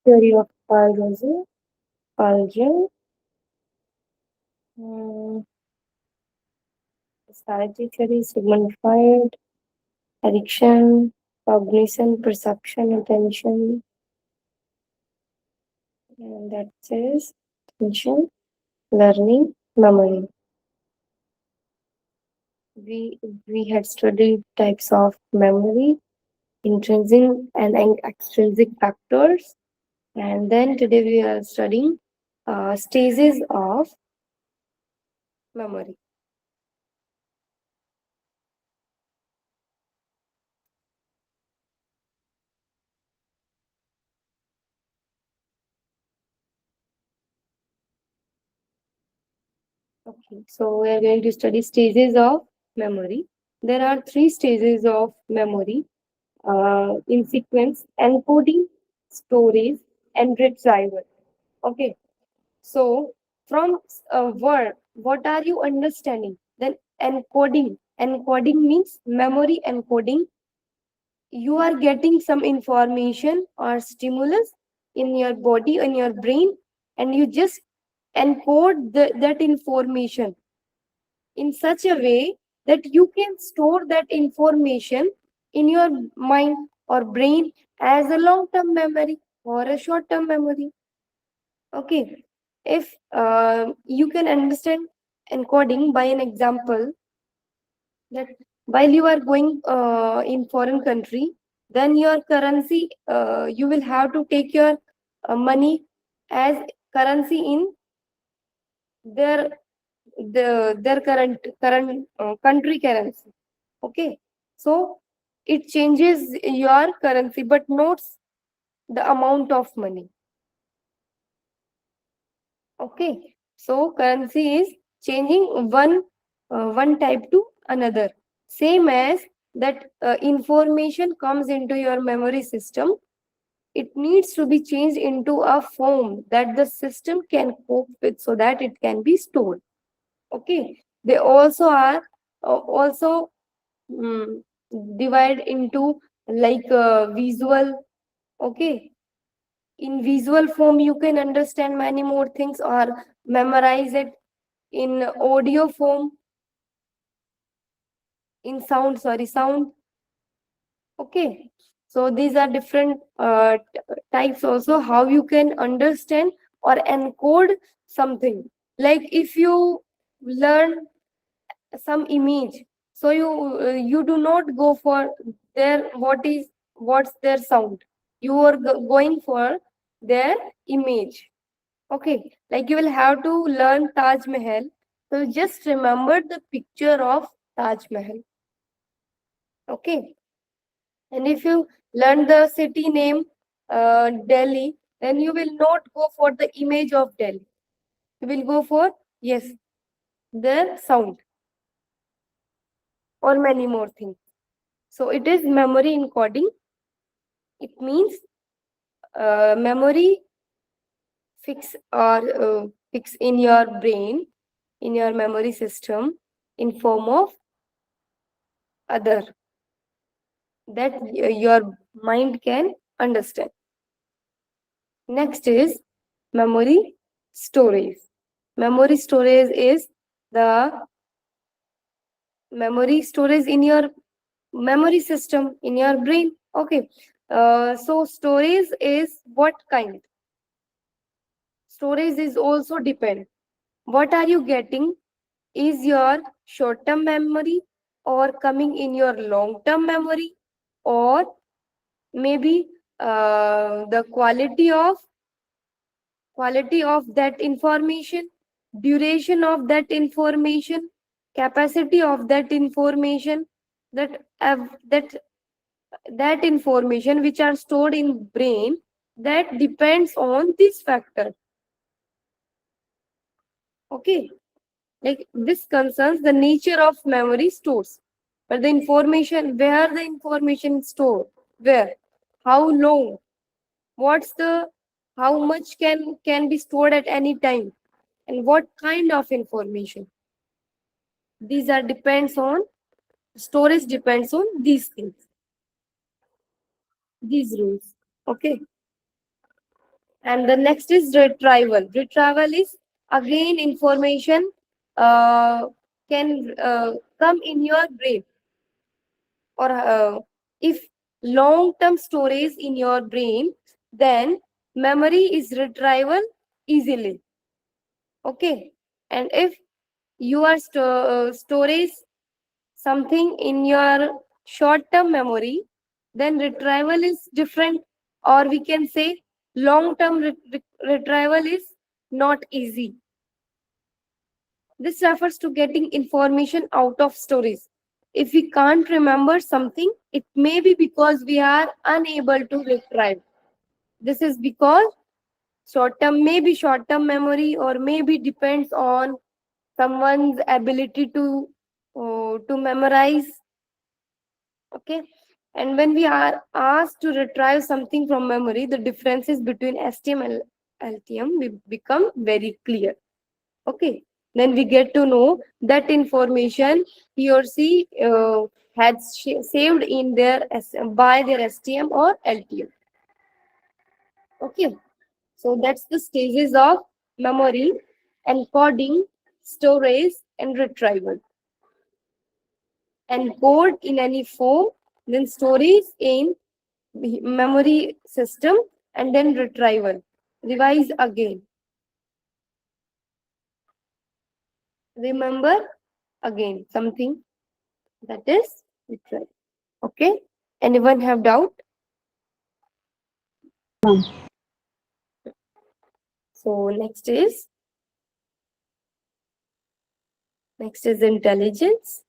Theory of Algin, um, strategy theory, signified, addiction, cognition, perception, attention, and that says attention, learning, memory. We we had studied types of memory, intrinsic and extrinsic factors, and then today we are studying stages of memory. Okay, so we are going to study stages of memory. There are three stages of memory in sequence: encoding, storage, and retrieval. Okay, so from a word, what are you understanding? Then encoding. Encoding means memory encoding. You are getting some information or stimulus in your body, in your brain, and you just encode that information in such a way that you can store that information in your mind or brain as a long term memory or a short term memory. Okay, if you can understand encoding by an example, that while you are going in foreign country, then your currency, you will have to take your money as currency in their their current country currency. Okay, so it changes your currency but not the amount of money. Okay, so currency is changing one type to another. Same as that information comes into your memory system, it needs to be changed into a form that the system can cope with so that it can be stored. Okay, they also are also mm, divide into like visual. Okay, in visual form you can understand many more things or memorize it. In audio form, in sound, sorry, sound. Okay, so these are different types also how you can understand or encode something. Like if you learn some image, so you do not go for their what's their sound, you are going for their image. Okay, like you will have to learn Taj Mahal, so just remember the picture of Taj Mahal. Okay, and if you learn the city name Delhi, then you will not go for the image of Delhi, you will go for, yes, their sound or many more things. So it is memory encoding. It means memory fix in your brain, in your memory system, in form of other that your mind can understand. Next is memory storage. Memory storage is the memory storage in your memory system in your brain. Okay, so storage is what kind? Storage is also depend. What are you getting? Is your short term memory or coming in your long term memory, or maybe the quality of that information, duration of that information, capacity of that information, that that that information which are stored in brain, that depends on this factor. Okay, like this concerns the nature of memory stores, but the information, where the information is stored, where, how long, what's the, how much can be stored at any time, and what kind of information, these are depends on, storage depends on these things, these rules. Okay, And the next is retrieval. Retrieval is again information can come in your brain, or if long term storage in your brain, then memory is retrieval easily. Okay. And if you are storage something in your short term memory, then retrieval is different, or we can say long term retrieval is not easy. This refers to getting information out of storage. If we can't remember something, it may be because we are unable to retrieve. This is because short term, maybe short term memory, or maybe depends on someone's ability to memorize. Okay. And when we are asked to retrieve something from memory, the differences between STM and LTM become very clear. Okay. Then we get to know that information he or she had saved in their by their STM or LTM. Okay. So that's the stages of memory: encoding, storage, and retrieval. Encode in any form, then storage in memory system, and then retrieval. Revise again. Remember again something, that is retrieval. Okay. Anyone have doubt? So next is intelligence.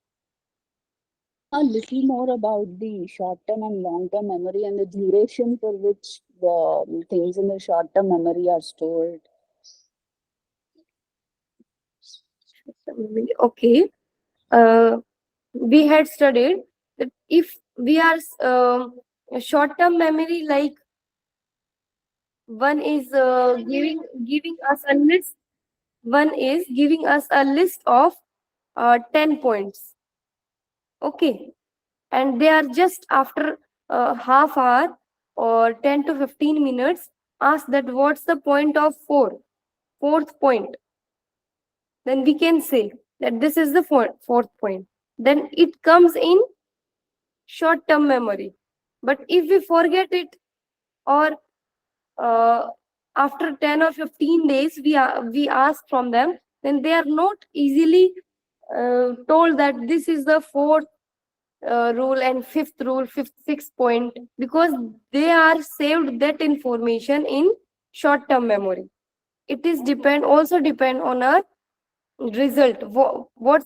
A little more about the short-term and long-term memory and the duration for which the things in the short-term memory are stored. Okay. We had studied that if we are short term memory, like one is giving us a list, one is giving us a list of 10 points. Okay. And they are just after half hour or 10 to 15 minutes ask that what's the point of fourth point. Then we can say that this is the fourth point. Then it comes in short term memory. But if we forget it, or uh, after 10 or 15 days we ask from them, then they are not easily told that this is the fourth rule and fifth rule, sixth point, because they are saved that information in short term memory. It is depend on our result. What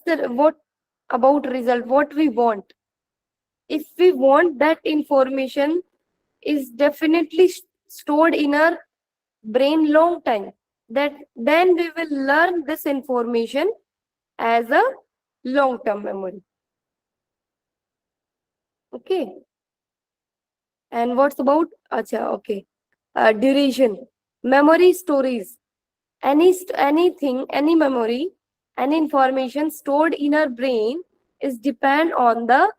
about result, what we want. If we want that information is definitely stored in our brain long time, that then we will learn this information as a long term memory. Okay. And what's about acha, okay, duration. Memory storage. Anything, any memory, any information stored in our brain is depend on the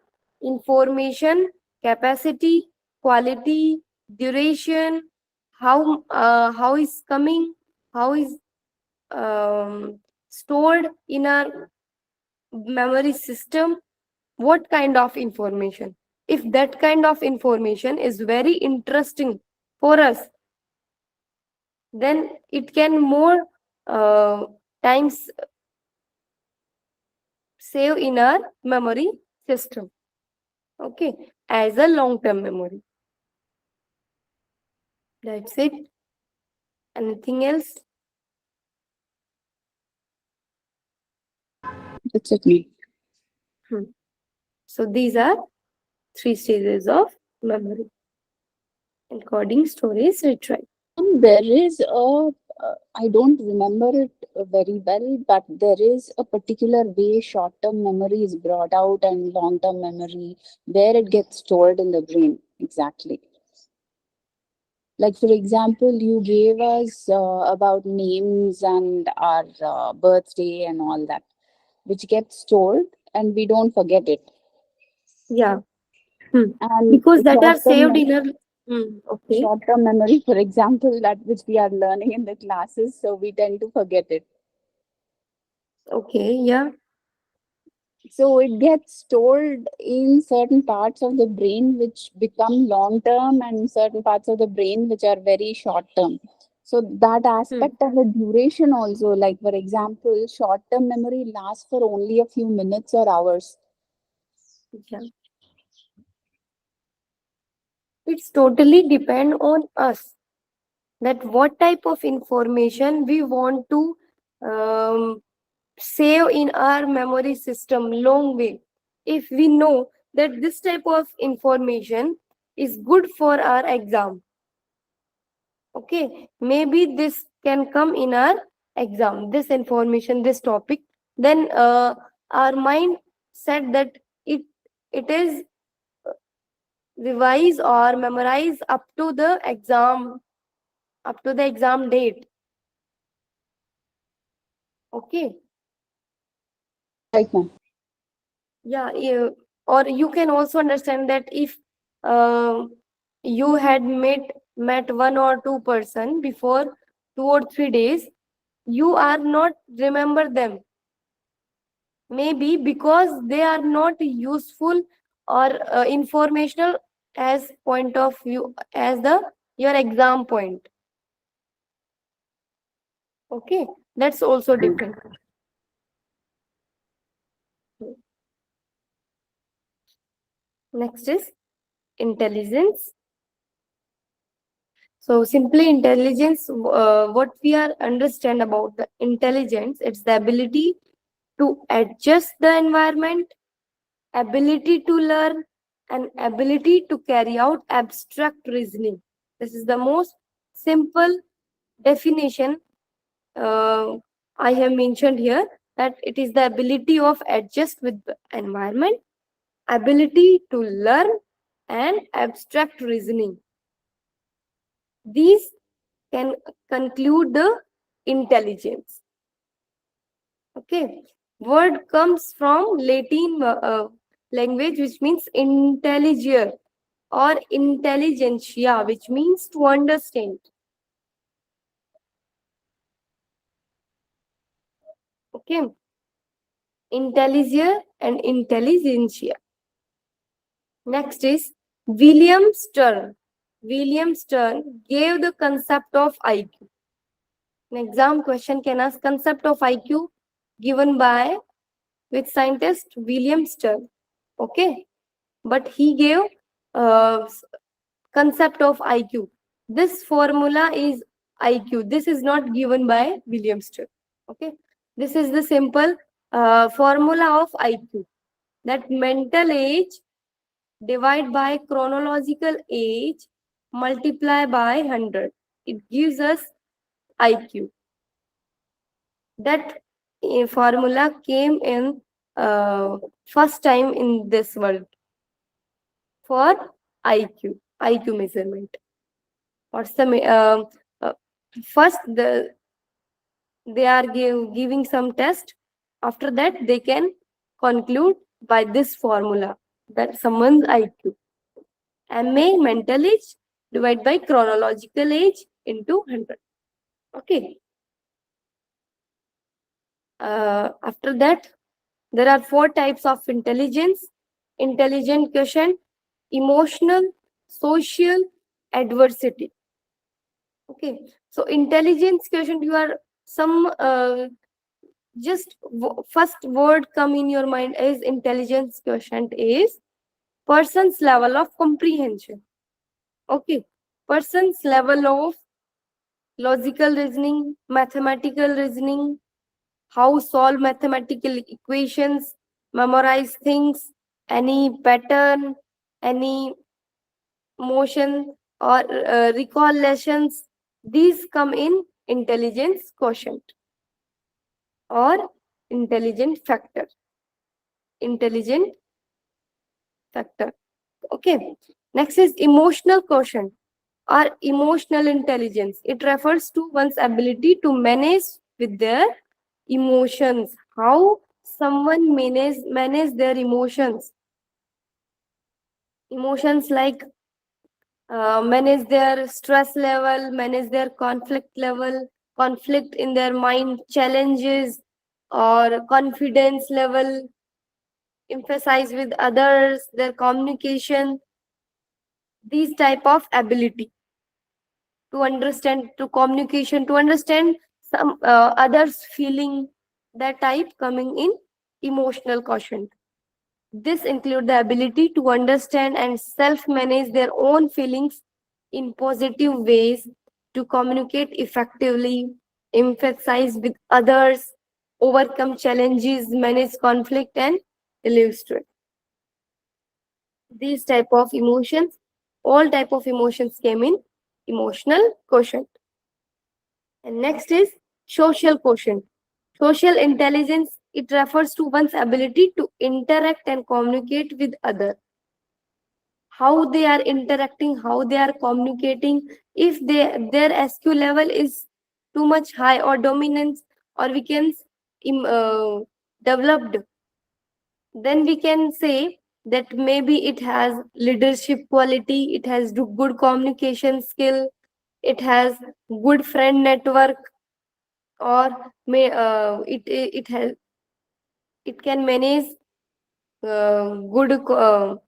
information capacity, quality, duration, how is coming, how is stored in our memory system, what kind of information. If that kind of information is very interesting for us, then it can more times save in our memory system. Okay. As a long term memory. That's it. Anything else? That's it. Hmm. So these are three stages of memory: encoding, storage, retrieval. There is I don't remember it very well, but there is a particular way short-term memory is brought out and long-term memory, where it gets stored in the brain. Exactly. Like, for example, you gave us about names and our birthday and all that, which gets stored and we don't forget it. Yeah. Hmm. And Because that are short-term saved in our. Okay. Short-term memory, for example, that which we are learning in the classes, so we tend to forget it. Okay. Yeah. So it gets stored in certain parts of the brain which become long term and certain parts of the brain which are very short term. So that Hmm. aspect of the duration also, like for example, short term memory lasts for only a few minutes or hours. Yeah. It's totally depend on us that what type of information we want to um, save in our memory system long way. If we know that this type of information is good for our exam, okay, maybe this can come in our exam, this information, this topic, then our mind said that it it is revise or memorize up to the exam date. Okay. Right, ma'am. Yeah, or you can also understand that if um you had met one or two person before 2 or 3 days, you are not remember them, maybe because they are not useful or informational as point of view as the your exam point. Okay, that's also different. Next is intelligence. So simply intelligence, what we are understand about the intelligence, it's the ability to adjust the environment, ability to learn, and ability to carry out abstract reasoning. This is the most simple definition uh, I have mentioned here, that it is the ability of adjust with the environment, ability to learn, and abstract reasoning. These can conclude the intelligence. Okay. Word comes from Latin language, which means intelliger or intelligentsia, which means to understand. Okay. Intelliger and intelligentsia. Next is William Stern. William Stern gave the concept of IQ. An exam question can ask concept of IQ given by with scientist William Stern. Okay, but he gave uh, concept of IQ. This formula is IQ. This is not given by William Stern. Okay, this is the simple formula of IQ. That mental age divide by chronological age multiply by 100. It gives us IQ. That formula came in first time in this world for IQ measurement. What's the uh, first they are giving some test. After that, they can conclude by this formula that someone's IQ. MA mental age divided by chronological age into 100. Okay. After that, there are four types of intelligence: intelligent quotient, emotional, social, adversity. Okay, so intelligence quotient, you are some just first word come in your mind is intelligence quotient is person's level of comprehension. Okay, person's level of logical reasoning, mathematical reasoning, how solve mathematical equations, memorize things, any pattern, any motion or recall lessons. These come in intelligence quotient or intelligent factor. Intelligent factor. Okay. Next is emotional quotient or emotional intelligence. It refers to one's ability to manage with their emotions. How someone manage their emotions. Emotions like manage their stress level, manage their conflict level, conflict in their mind, challenges or confidence level, emphasize with others, their communication, these type of ability to understand, to communication, to understand some others feeling, that type coming in emotional quotient. This include the ability to understand and self-manage their own feelings in positive ways, to communicate effectively, emphasize with others, overcome challenges, manage conflict, and relieve stress. These type of emotions, all type of emotions came in emotional quotient. And next is social quotient. Social intelligence, it refers to one's ability to interact and communicate with others. How they are interacting, how they are communicating. If their SQ level is too much high or dominant, or we can developed, then we can say that maybe it has leadership quality, it has good communication skill, it has good friend network, or it has, it can manage good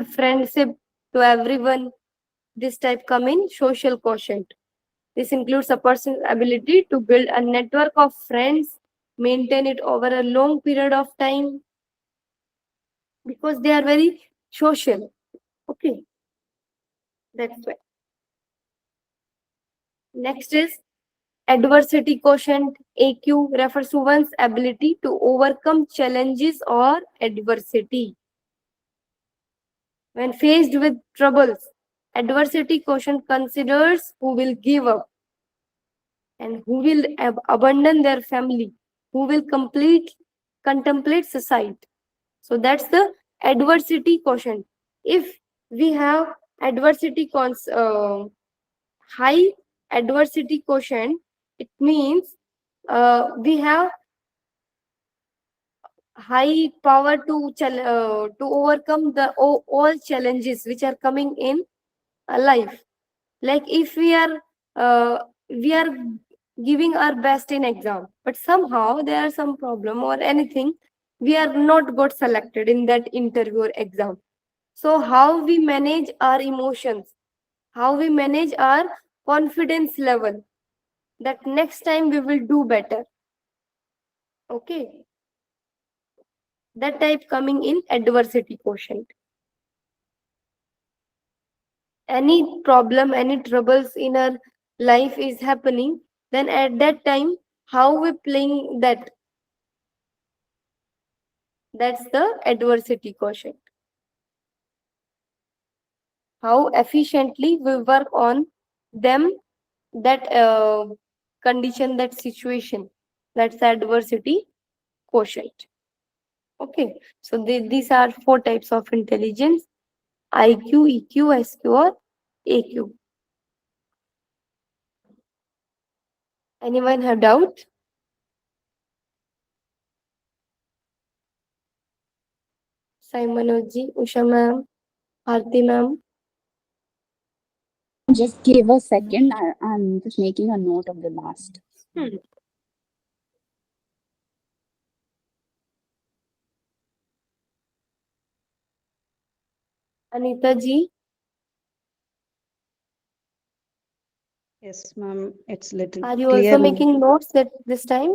friendship to everyone. This type come in social quotient. This includes a person's ability to build a network of friends, maintain it over a long period of time, because they are very social. Okay, that's why. Next is adversity quotient. AQ refers to one's ability to overcome challenges or adversity. When faced with troubles, adversity quotient considers who will give up and who will abandon their family, who will contemplate suicide. So that's the adversity quotient. If we have high adversity quotient, it means we have high power to overcome all challenges which are coming in life. Like if we are giving our best in exam, but somehow there are some problem or anything, we are not got selected in that interview or exam. So how we manage our emotions, how we manage our confidence level, that next time we will do better. Okay, that type coming in adversity quotient. Any problem, any troubles in our life is happening, then at that time, how we playing that, that's the adversity quotient. How efficiently we work on them, that condition, that situation, that's the adversity quotient. Okay, so these are four types of intelligence: IQ, EQ, SQ, or AQ. Anyone have doubt? Simon ji, Usha ma'am, Aarti ma'am. Just give a second. I'm just making a note of the last. Hmm. Anita ji, Yes, ma'am. It's little are you clear also now. making notes at this time?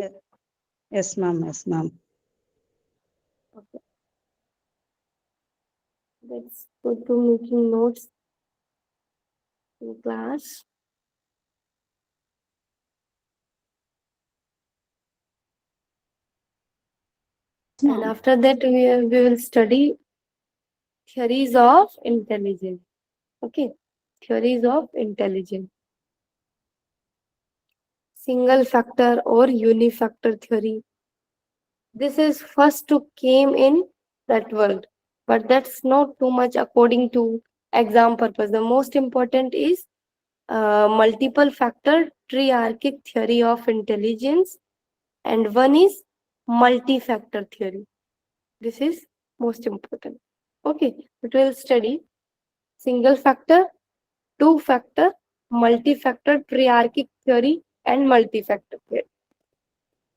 Yes, ma'am. Yes, ma'am. Okay. Let's go to making notes in class. And Ma'am. after that, we will study theories of intelligence. Okay, theories of intelligence. Single factor or unifactor theory. This is first to came in that world, but that's not too much according to exam purpose. The most important is multiple factor triarchic theory of intelligence, and one is multi-factor theory. This is most important. Okay, it will study single factor two-factor, multi-factor, triarchic theory, and multi-factor theory.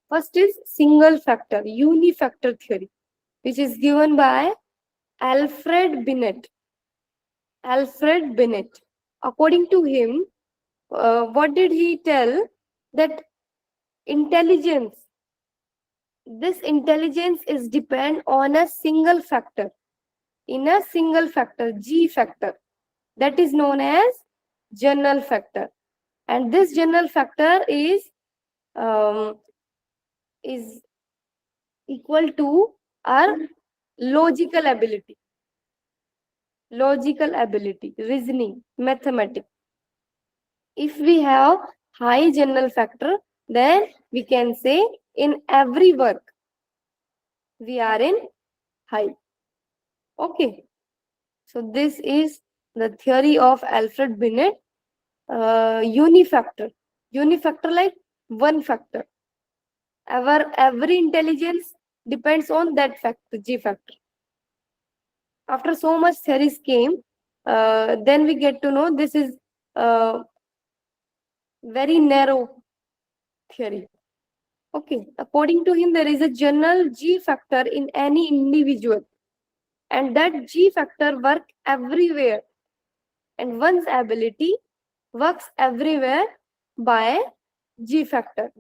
First is single-factor, unifactor theory, which is given by Alfred Binet. Alfred Binet. According to him, what did he tell? That intelligence, this intelligence is depend on a single factor. In a single factor, G factor, that is known as general factor. And this general factor is equal to our logical ability, reasoning, mathematics. If we have high general factor, then we can say in every work we are in high. Okay. So this is the theory of Alfred Binet. Unifactor. Unifactor like one factor. Every intelligence depends on that factor, G factor. After so much theories came, then we get to know this is very narrow theory. Okay, according to him, there is a general G factor in any individual, and that G factor works everywhere, and one's ability works everywhere by G factor.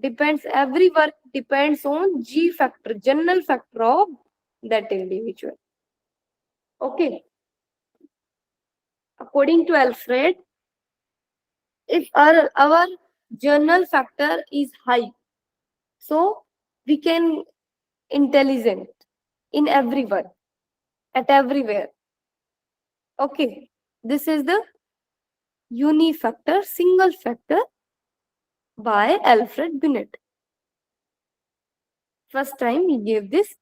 Every work depends on G factor, general factor of that individual. Okay. According to Alfred, if our general factor is high, so we can intelligent in every work, at everywhere. Okay. This is the unifactor, single factor by Alfred Binet. First time he gave this.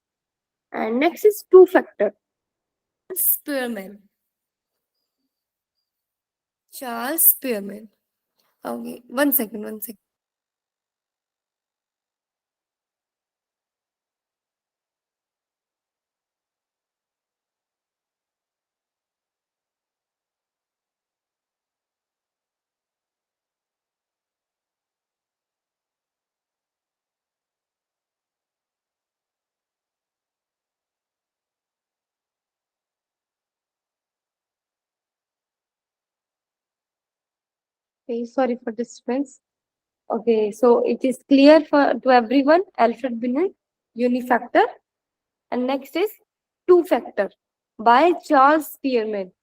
And next is two-factor. Spearman. Charles Spearman. Okay, one second. Okay, sorry for disturbance. Okay, so it is clear to everyone, Alfred Binet, unifactor. And next is two-factor by Charles Spearman.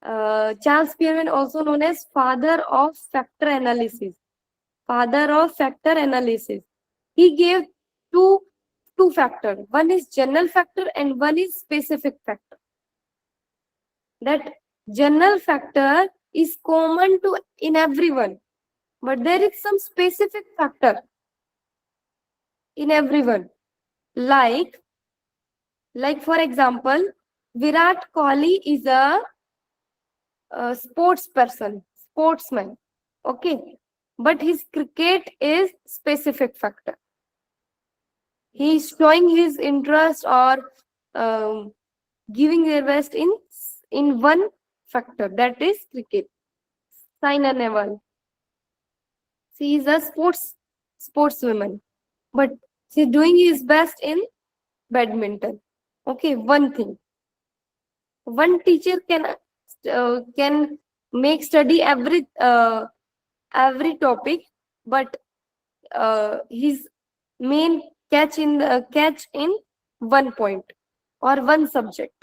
Charles Spearman, also known as father of factor analysis. He gave two factors. One is general factor and one is specific factor. That general factor is common to in everyone, but there is some specific factor in everyone. Like for example, Virat Kohli is a sportsman. Okay, but his cricket is specific factor. He is showing his interest or giving their best in one factor, that is cricket. Saina Nehwal, she is a sportswoman, but she's doing his best in badminton. Okay, one thing. One teacher can make study every topic, but his main catch in one point or one subject.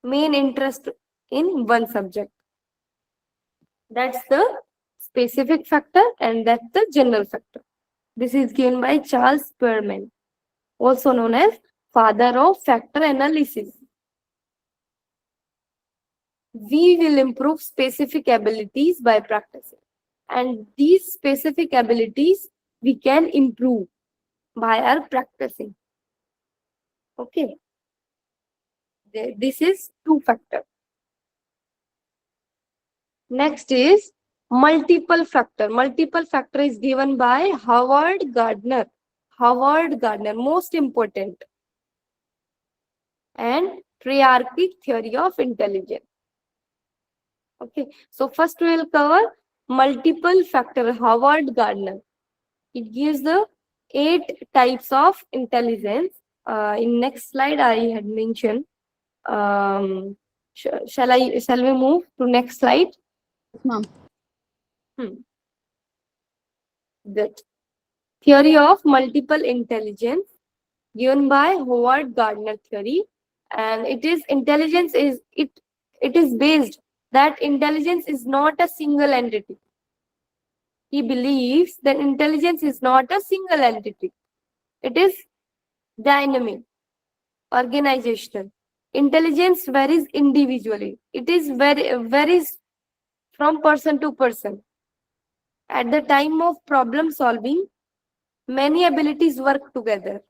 Main interest in one subject. That's the specific factor and that's the general factor. This is given by Charles Spearman, also known as father of factor analysis. We will improve specific abilities by practicing. And these specific abilities we can improve by our practicing. Okay. This is two-factor. Next is multiple factor. Multiple factor is given by Howard Gardner. Most important. And triarchic theory of intelligence. Okay, so first we will cover multiple factor, Howard Gardner. It gives the 8 types of intelligence. In next slide, I had mentioned. Shall we move to next slide? Ma'am. Hmm. That theory of multiple intelligence given by Howard Gardner theory, and it is intelligence is it it is based that intelligence is not a single entity. He believes that intelligence is not a single entity. It is dynamic, organizational. Intelligence varies individually. It is varies from person to person. At the time of problem solving, many abilities work together.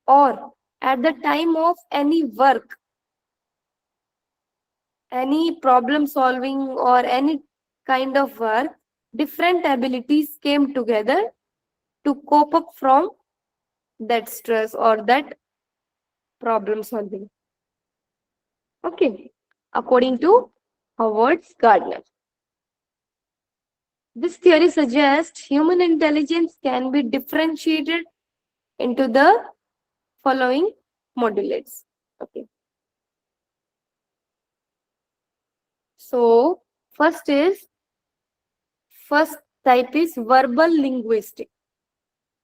Or at the time of any work, any problem solving or any kind of work, different abilities came together to cope up from that stress or that problem solving. Okay, according to Howard Gardner. This theory suggests human intelligence can be differentiated into the following modulates. Okay. So first type is verbal linguistic.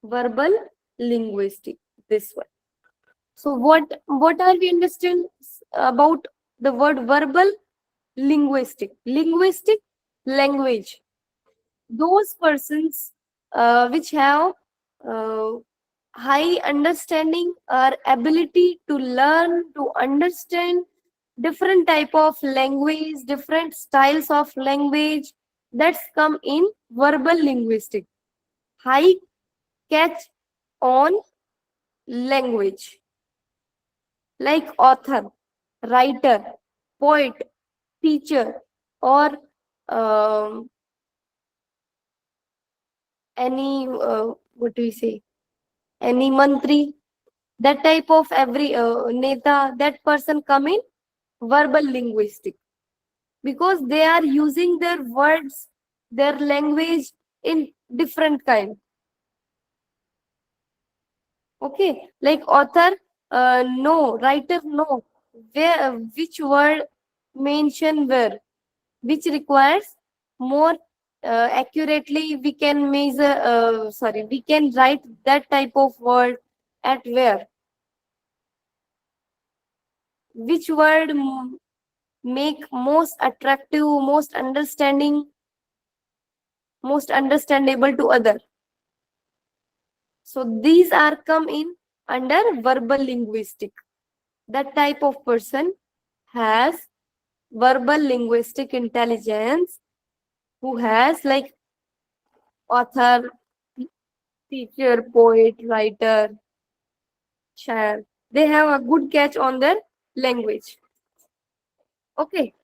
Verbal linguistic. This one. So what are we understand about the word verbal linguistic? Linguistic language. Those persons which have uh, high understanding or ability to learn to understand different type of language, different styles of language, that's come in verbal linguistic. High catch on language, like author, writer, poet, teacher, or um, any what do we say, any mantri, that type of every neta, that person come in verbal linguistic, because they are using their words, their language in different kind. Okay, like author, no, writer, no, where which word mention where, which requires more accurately we can measure, sorry, we can write that type of word at where, which word make most attractive, most understanding, most understandable to other. So these are come in under verbal linguistic. That type of person has verbal linguistic intelligence, who has like author, teacher, poet, writer, share. They have a good catch on their language. Okay.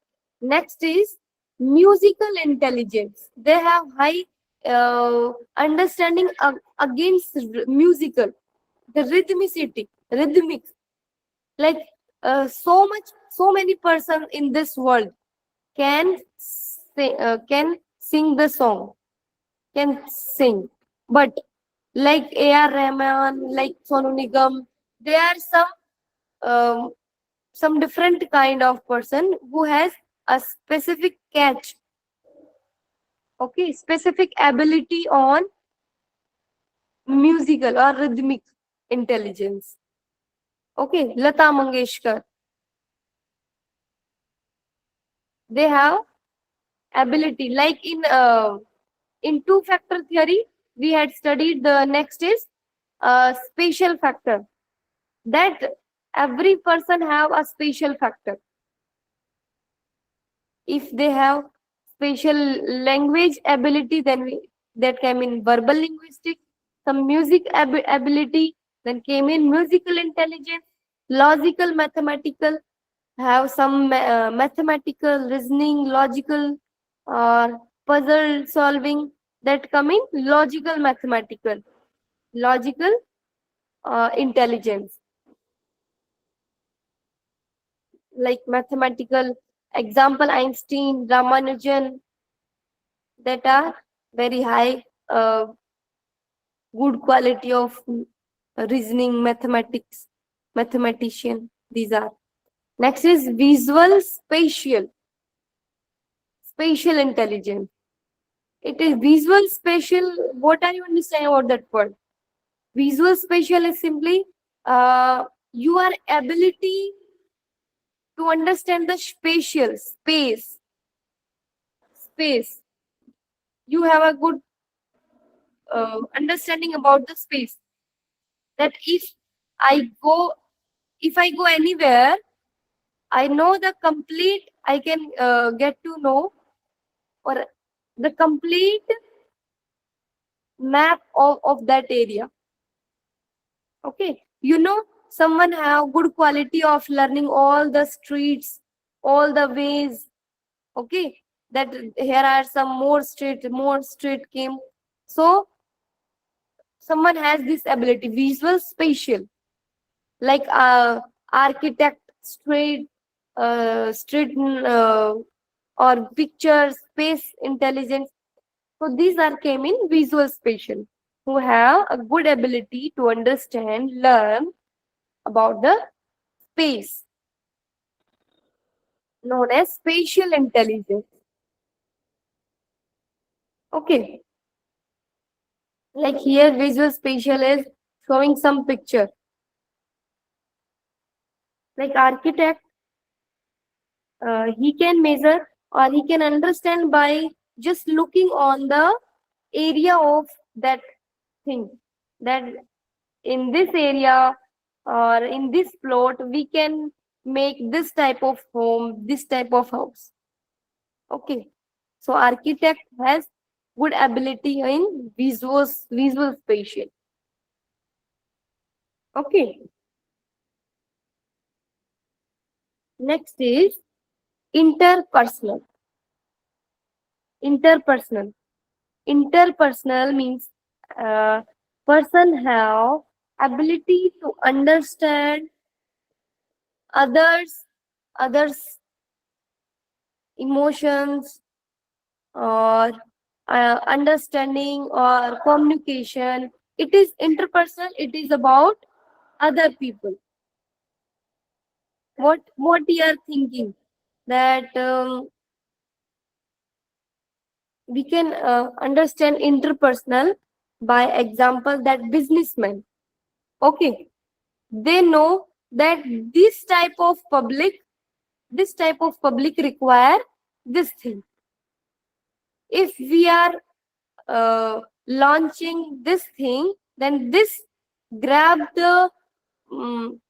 Next is musical intelligence. They have high understanding against musical, the rhythmic. Like so many person in this world can sing the song, can sing, but like A.R. Rahman, like Sonu Nigam, they are um, some different kind of person who has a specific catch, okay, specific ability on musical or rhythmic intelligence. Okay, Lata Mangeshkar, they have ability like in two factor theory we had studied. The next is spatial factor, that every person have a spatial factor. If they have spatial language ability, then that came in verbal linguistic. Some music ability, then came in musical intelligence. Logical mathematical, have some mathematical reasoning, logical or puzzle solving, that come in logical mathematical, logical intelligence, like mathematical Example, Einstein, Ramanujan, that are very high, good quality of reasoning, mathematics, mathematician. These are. Next is visual spatial intelligence. It is visual spatial. What are you understanding about that word? Visual spatial is simply your ability to understand the spatial space. You have a good understanding about the space. That I go, if I go anywhere, I know the complete. I can get to know or the complete map of that area. Okay, you know, someone have good quality of learning all the streets, all the ways. Okay, that here are some more street came. So someone has this ability, visual spatial, like architect, street or picture space intelligence. So these are came in visual spatial, who have a good ability to understand, learn about the space, known as spatial intelligence. Okay, like here visual spatial is showing some picture. Like architect, he can measure or he can understand by just looking on the area of that thing, that in this area or in this plot we can make this type of home, this type of house. Okay, so architect has good ability in visual spatial. Okay, next is interpersonal. Interpersonal. Interpersonal means person have ability to understand others emotions or understanding or communication. It is interpersonal. It is about other people. What you are thinking, that we can understand interpersonal by example, that businessmen. Okay, they know that this type of public require this thing. If we are launching this thing, then this grab the um,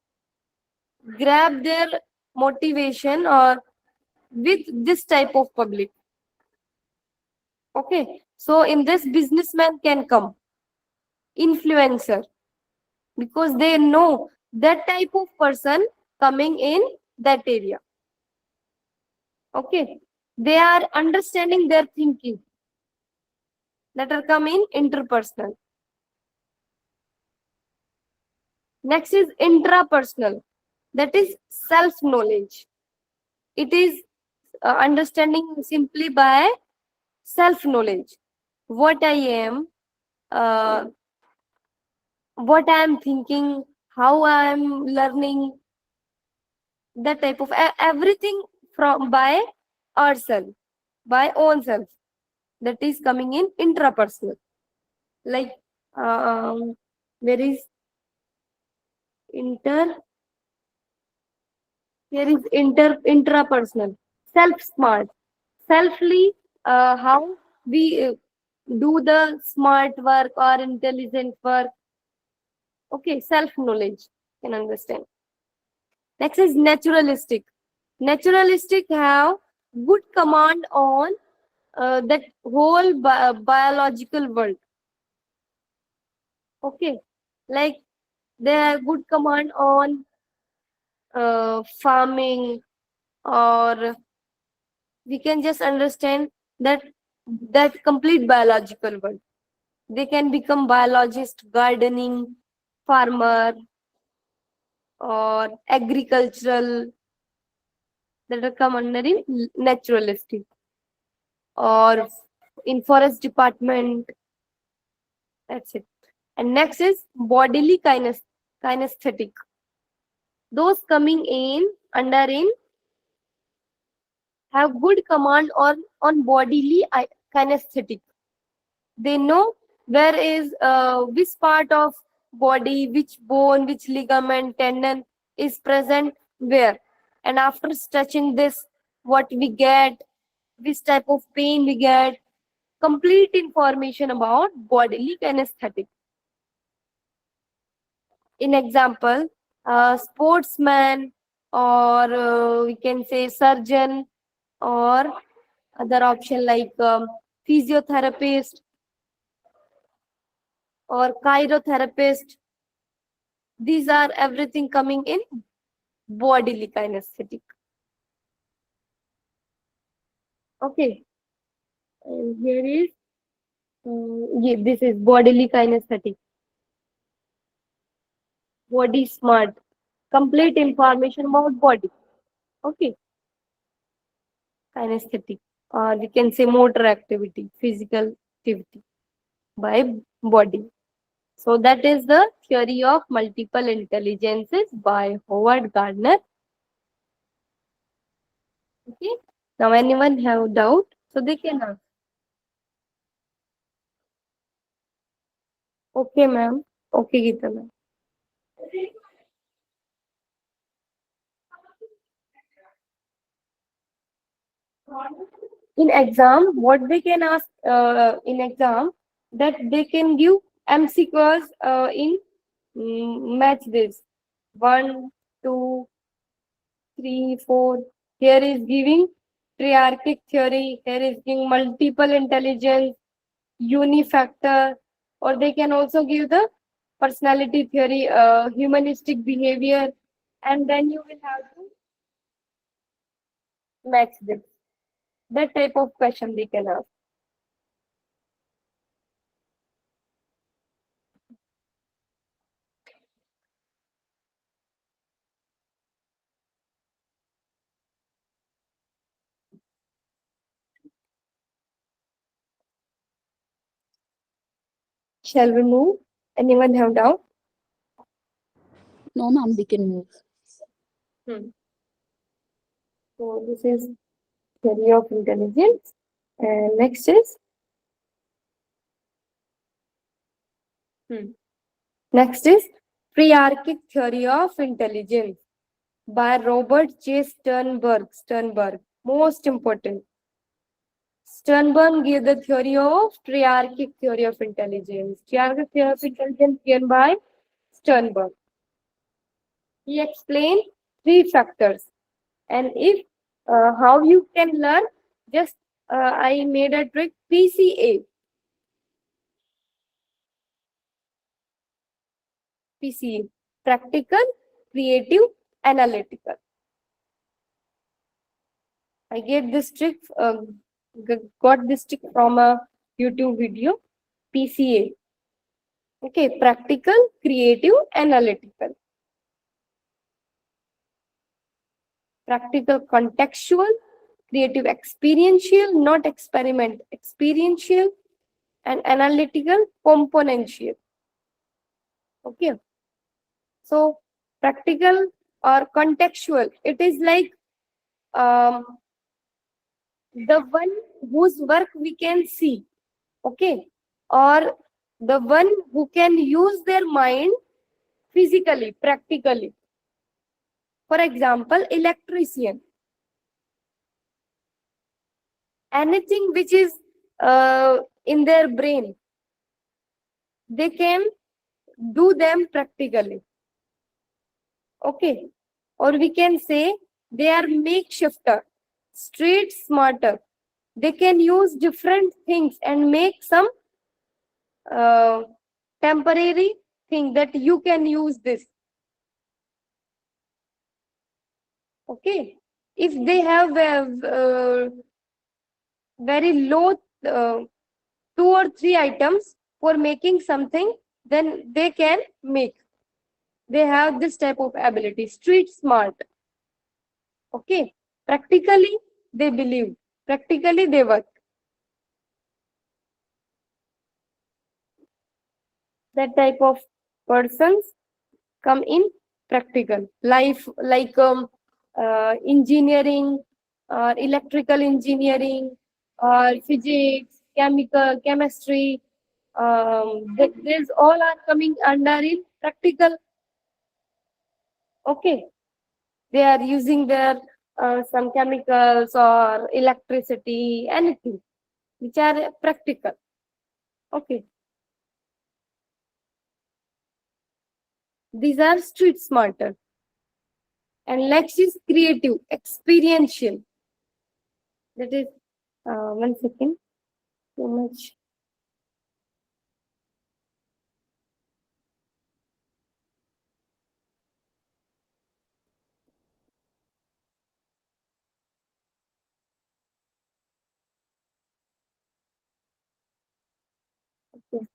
grab their motivation or with this type of public. Okay, so in this businessman can come, influencer, because they know that type of person coming in that area. Okay, they are understanding their thinking, that are come in interpersonal. Next is intrapersonal, that is self knowledge. It is understanding simply by self knowledge, what I am, uh, what I am thinking, how I am learning, that type of everything from by ourselves, by own self, that is coming in intrapersonal. Like there is inter here is intrapersonal, self smart, selfly, how we do the smart work or intelligent work. Okay, self knowledge can understand. Next is naturalistic. Naturalistic have good command on that whole biological world. Okay, like they have good command on farming, or we can just understand that complete biological world. They can become biologist, gardening, farmer, or agricultural, that will come under in naturalistic or in forest department. That's it. And next is bodily kinesthetic. Those coming in under in have good command on bodily kinesthetic. They know where is which part of body, which bone, which ligament, tendon is present where. And after stretching this, what we get, which type of pain we get, complete information about bodily kinesthetic. In example, sportsman or we can say surgeon or other option like physiotherapist or chirotherapist. These are everything coming in bodily kinesthetic. Okay, and here is yeah, this is bodily kinesthetic. Body smart, complete information about body. Okay, kinesthetic, or we can say motor activity, physical activity by body. So that is the theory of multiple intelligences by Howard Gardner. Okay. Now anyone have doubt? So they can ask. Okay, ma'am. Okay, Geeta ma'am. In exam, what they can ask in exam, that they can give MCQs in match this 1, 2, 3, 4. Here is giving triarchic theory. Here is giving multiple intelligence, unifactor, or they can also give the personality theory, humanistic behavior, and then you will have to match this. That type of question they can ask. Shall we move? Anyone have doubt? No, ma'am, we can move. So this is theory of intelligence. And next is next is triarchic theory of intelligence by Robert J. Sternberg. Sternberg, most important. Sternberg gave the theory of triarchic theory of intelligence. Triarchic theory of intelligence given by Sternberg. He explained three factors. And if how you can learn, just I made a trick, PCA. PCA, practical, creative, analytical. I get this trick, got this trick from a YouTube video, PCA. Okay, practical, creative, analytical. Practical, contextual, creative, experiential, not experiment, experiential, and analytical, componential. Okay. So, practical or contextual, it is like the one whose work we can see, okay, or the one who can use their mind physically, practically. For example, electrician. Anything which is in their brain, they can do them practically. Okay. Or we can say they are makeshifter, street smarter. They can use different things and make some temporary thing that you can use this. Okay. If they have very low 2 or 3 items for making something, then they can make. They have this type of ability, street smart. Okay. Practically, they believe. Practically, they work. That type of persons come in practical life, like engineering, or electrical engineering, or physics, chemistry. These all are coming under in practical. Okay, they are using their some chemicals or electricity, anything which are practical. Okay, these are street smarter. And next is creative, experiential. That is, 1 second, so much. Okay.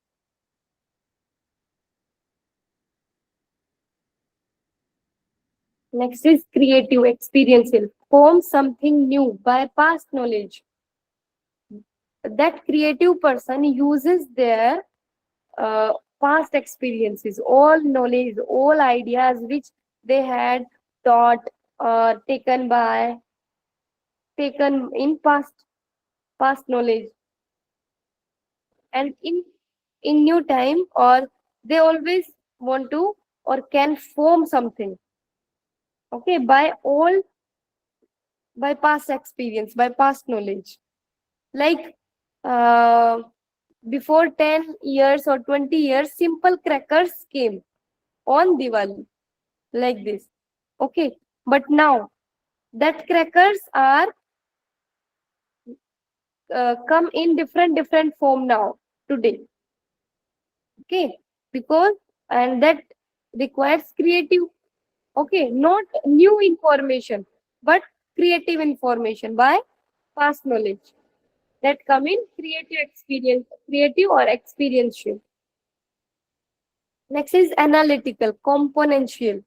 Next is creative, experiential. Form something new by past knowledge. That creative person uses their uh, past experiences, all knowledge, all ideas which they had taught or taken in past knowledge, and in new time, or they always want to or can form something. Okay, by past experience, by past knowledge. Like uh, before 10 years or 20 years, simple crackers came on Diwali, like this. Okay, but now that crackers are come in different form now today. Okay, because and that requires creative. Okay, not new information, but creative information by past knowledge that come in creative experience, creative or experiential. Next is analytical, componential.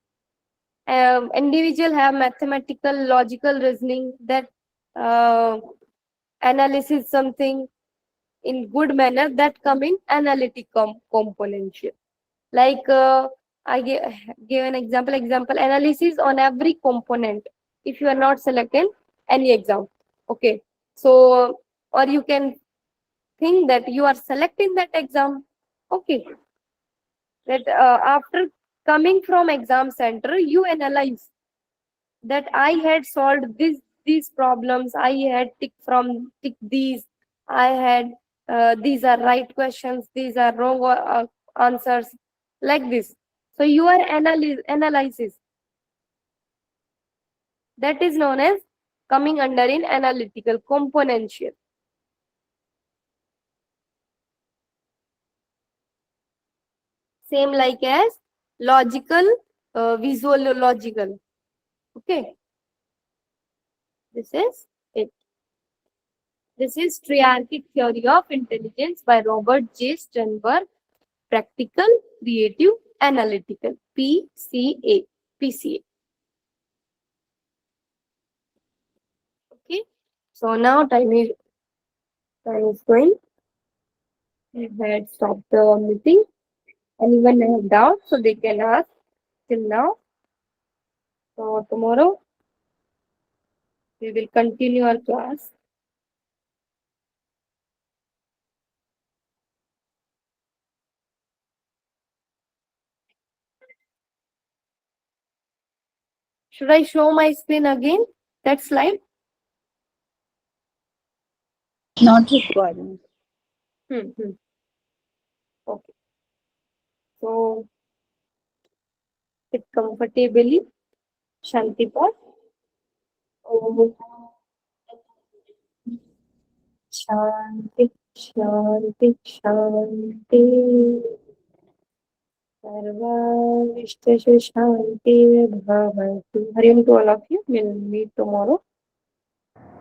Individual have mathematical, logical reasoning that uh, analysis something in good manner, that come in analytic componential. Like I give an example analysis on every component if you are not selecting any exam. Okay, so or you can think that you are selecting that exam. Okay, that after coming from exam center, you analyze that I had solved these problems, I had tick these, I had these are right questions, these are wrong answers, like this. So you are analysis, that is known as coming under in analytical componential. Same like as logical, visual logical. Okay, this is it. This is triarchic theory of intelligence by Robert J. Sternberg. Practical, creative, analytical. PCA. PCA. Okay. So now time is going. I had stopped the meeting. Anyone have doubt, so they can ask till now. So tomorrow we will continue our class. Should I show my screen again? That slide? Not required. Hmm. Okay. So sit comfortably. Shanti pot. Om Shanti, Shanti, Shanti. Sarvavishtashu Shanti Bhavatu. Hari Om to all of you. We'll meet tomorrow.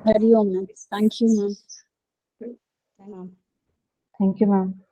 Hari Om, ma'am. Thank you, ma'am. Ma'am. Thank you, ma'am.